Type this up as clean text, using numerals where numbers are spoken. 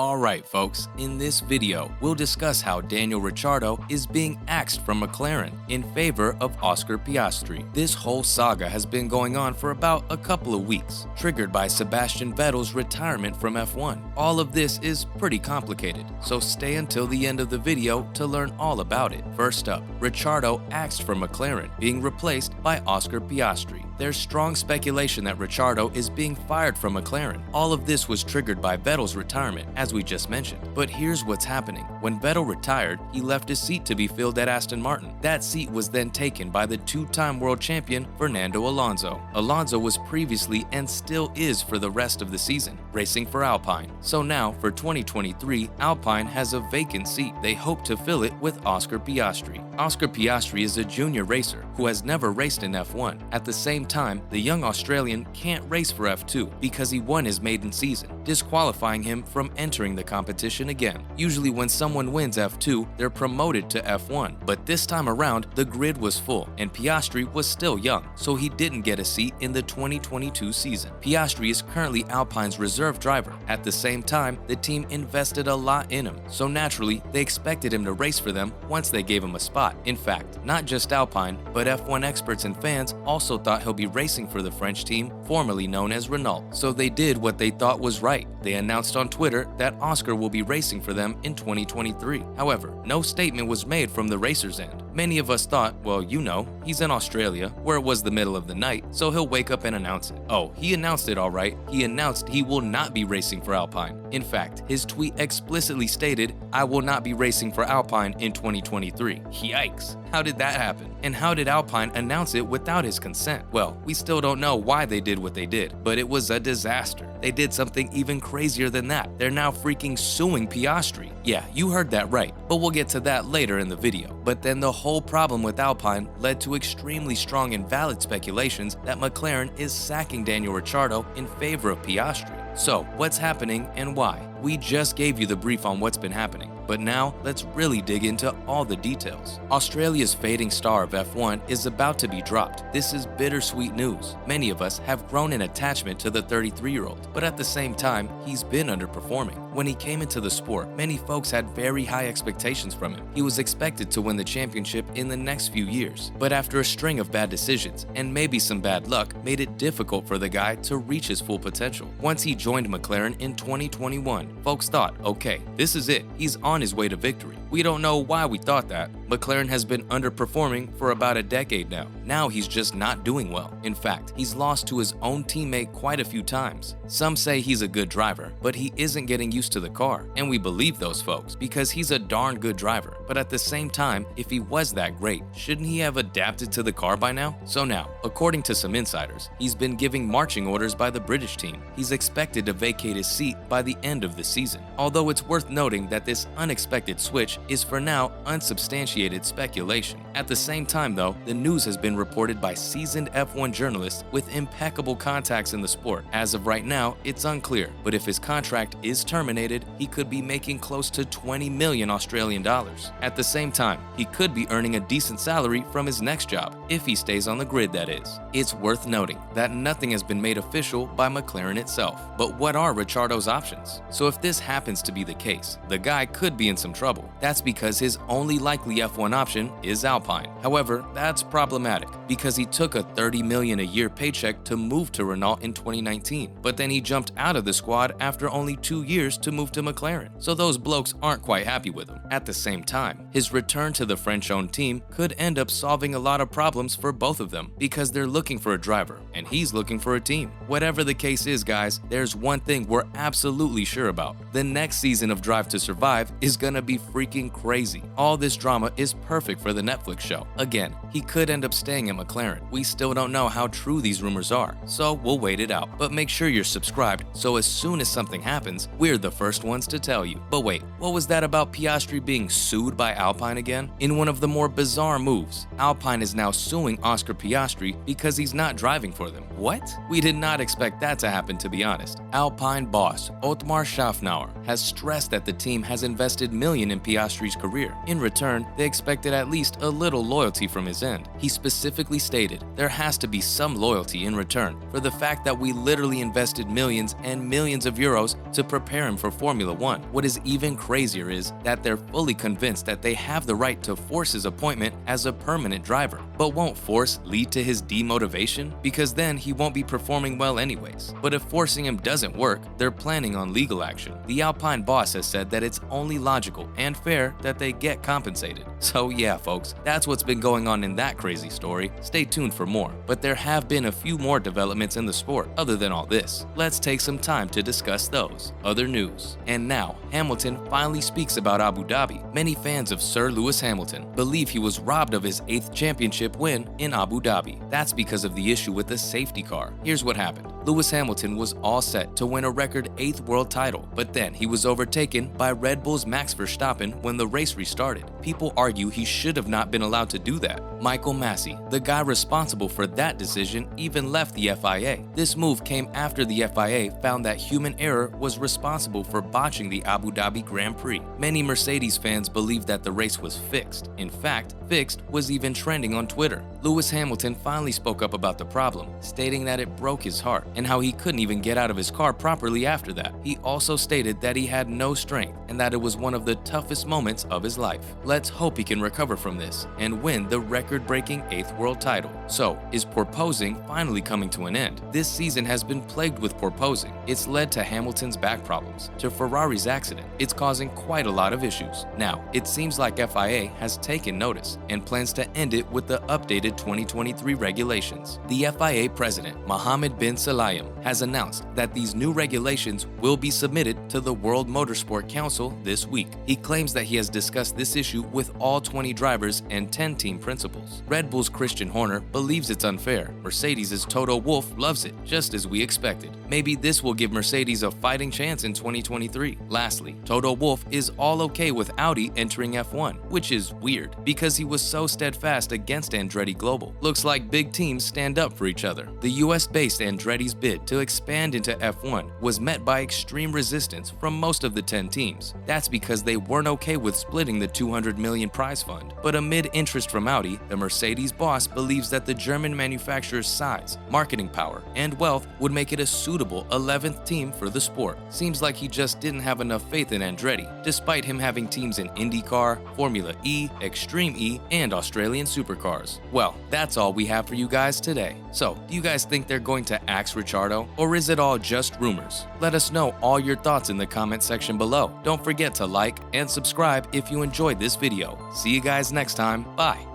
Alright folks, in this video, we'll discuss how Daniel Ricciardo is being axed from McLaren in favor of Oscar Piastri. This whole saga has been going on for about a couple of weeks, triggered by Sebastian Vettel's retirement from F1. All of this is pretty complicated, so stay until the end of the video to learn all about it. First up, Ricciardo axed from McLaren, being replaced by Oscar Piastri. There's strong speculation that Ricciardo is being fired from McLaren. All of this was triggered by Vettel's retirement, as we just mentioned. But here's what's happening. When Vettel retired, he left his seat to be filled at Aston Martin. That seat was then taken by the two-time world champion Fernando Alonso. Alonso was previously and still is for the rest of the season, racing for Alpine. So now, for 2023, Alpine has a vacant seat. They hope to fill it with Oscar Piastri. Oscar Piastri is a junior racer who has never raced in F1. At the same time, the young Australian can't race for F2 because he won his maiden season, disqualifying him from entering the competition again. Usually when someone wins F2, they're promoted to F1, but this time around, the grid was full and Piastri was still young, so he didn't get a seat in the 2022 season. Piastri is currently Alpine's reserve driver. At the same time, the team invested a lot in him, so naturally, they expected him to race for them once they gave him a spot. In fact, not just Alpine, but F1 experts and fans also thought he'll be racing for the French team formerly known as Renault. So they did what they thought was right. They announced on Twitter that Oscar will be racing for them in 2023. However, no statement was made from the racer's end. Many of us thought, well, you know, he's in Australia, where it was the middle of the night, so he'll wake up and announce it. Oh, he announced it all right. He announced he will not be racing for Alpine. In fact, his tweet explicitly stated, "I will not be racing for Alpine in 2023. Yikes! How did that happen? And how did Alpine announce it without his consent? Well, we still don't know why they did what they did, but it was a disaster. They did something even crazier than that. They're now freaking suing Piastri. Yeah, you heard that right, but we'll get to that later in the video. But then the whole problem with Alpine led to extremely strong and valid speculations that McLaren is sacking Daniel Ricciardo in favor of Piastri. So, what's happening and why? We just gave you the brief on what's been happening, but now let's really dig into all the details. Australia's fading star of F1 is about to be dropped. This is bittersweet news. Many of us have grown an attachment to the 33-year-old, but at the same time, he's been underperforming. When he came into the sport, many folks had very high expectations from him. He was expected to win the championship in the next few years, but after a string of bad decisions and maybe some bad luck, made it difficult for the guy to reach his full potential. Once he joined McLaren in 2021, folks thought, okay, this is it. He's on his way to victory. We don't know why we thought that. McLaren has been underperforming for about a decade now. Now he's just not doing well. In fact, he's lost to his own teammate quite a few times. Some say he's a good driver, but he isn't getting used to the car. And we believe those folks because he's a darn good driver. But at the same time, if he was that great, shouldn't he have adapted to the car by now? So now, according to some insiders, he's been giving marching orders by the British team. He's expected to vacate his seat by the end of the season. Although it's worth noting that this unexpected switch is for now unsubstantiated speculation. At the same time though, the news has been reported by seasoned F1 journalists with impeccable contacts in the sport. As of right now, it's unclear, but if his contract is terminated, he could be making close to 20 million Australian dollars. At the same time, he could be earning a decent salary from his next job, if he stays on the grid that is. It's worth noting that nothing has been made official by McLaren itself. But what are Ricciardo's options? So if this happens to be the case, the guy could be in some trouble. That's because his only likely F1 option is Alpine. However, that's problematic because he took a $30 million a year paycheck to move to Renault in 2019, but then he jumped out of the squad after only 2 years to move to McLaren. So those blokes aren't quite happy with him. At the same time, his return to the French-owned team could end up solving a lot of problems for both of them because they're looking for a driver and he's looking for a team. Whatever the case is, guys, there's one thing we're absolutely sure about. The next season of Drive to Survive is gonna be freaking crazy. All this drama is perfect for the Netflix show. Again, he could end up staying at McLaren. We still don't know how true these rumors are, so we'll wait it out. But make sure you're subscribed so as soon as something happens, we're the first ones to tell you. But wait, what was that about Piastri being sued by Alpine again? In one of the more bizarre moves, Alpine is now suing Oscar Piastri because he's not driving for them. What? We did not expect that to happen, to be honest. Alpine boss Otmar Schaffnauer has stressed that the team has invested millions in Piastri Piastri's career. In return, they expected at least a little loyalty from his end. He specifically stated, "There has to be some loyalty in return for the fact that we literally invested millions and millions of euros to prepare him for Formula One." What is even crazier is that they're fully convinced that they have the right to force his appointment as a permanent driver. But won't force lead to his demotivation? Because then he won't be performing well anyways. But if forcing him doesn't work, they're planning on legal action. The Alpine boss has said that it's only logical and fair that they get compensated. So yeah, folks, that's what's been going on in that crazy story. Stay tuned for more. But there have been a few more developments in the sport other than all this. Let's take some time to discuss those. Other news. And now, Hamilton finally speaks about Abu Dhabi. Many fans of Sir Lewis Hamilton believe he was robbed of his 8th championship win in Abu Dhabi. That's because of the issue with the safety car. Here's what happened. Lewis Hamilton was all set to win a record 8th world title, but then he was overtaken by Red Bull's Max Verstappen when the race restarted. People argue he should have not been allowed to do that. Michael Massey, the guy responsible for that decision, even left the FIA. This move came after the FIA found that human error was responsible for botching the Abu Dhabi Grand Prix. Many Mercedes fans believe that the race was fixed. In fact, fixed was even trending on Twitter. Lewis Hamilton finally spoke up about the problem, stating that it broke his heart and how he couldn't even get out of his car properly after that. He also stated that he had no strength and that it was one of the toughest moments of his life. Let's hope he can recover from this and win the record-breaking 8th world title. So, is porpoising finally coming to an end? This season has been plagued with porpoising. It's led to Hamilton's back problems, to Ferrari's accident. It's causing quite a lot of issues. Now, it seems like FIA has taken notice and plans to end it with the updated 2023 regulations. The FIA president, Mohammed bin Sulayem, has announced that these new regulations will be submitted to the World Motorsport Council this week. He claims that he has discussed this issue with all 20 drivers and 10 team principals. Red Bull's Christian Horner believes it's unfair. Mercedes' Toto Wolff loves it, just as we expected. Maybe this will give Mercedes a fighting chance in 2023. Lastly, Toto Wolff is all okay with Audi entering F1, which is weird because he was so steadfast against Andretti Global. Looks like big teams stand up for each other. The US-based Andretti's bid to expand into F1 was met by extreme resistance from most of the 10 teams. That's because they weren't okay with splitting the $200 million prize fund. But amid interest from Audi, the Mercedes boss believes that the German manufacturer's size, marketing power, and wealth would make it a suitable 11th team for the sport. Seems like he just didn't have enough faith in Andretti, despite him having teams in IndyCar, Formula E, Extreme E, and Australian supercars. Well, that's all we have for you guys today. So, do you guys think they're going to axe Ricciardo, or is it all just rumors? Let us know all your thoughts in the comment section below. Don't forget to like and subscribe if you enjoyed this video. See you guys next time. Bye.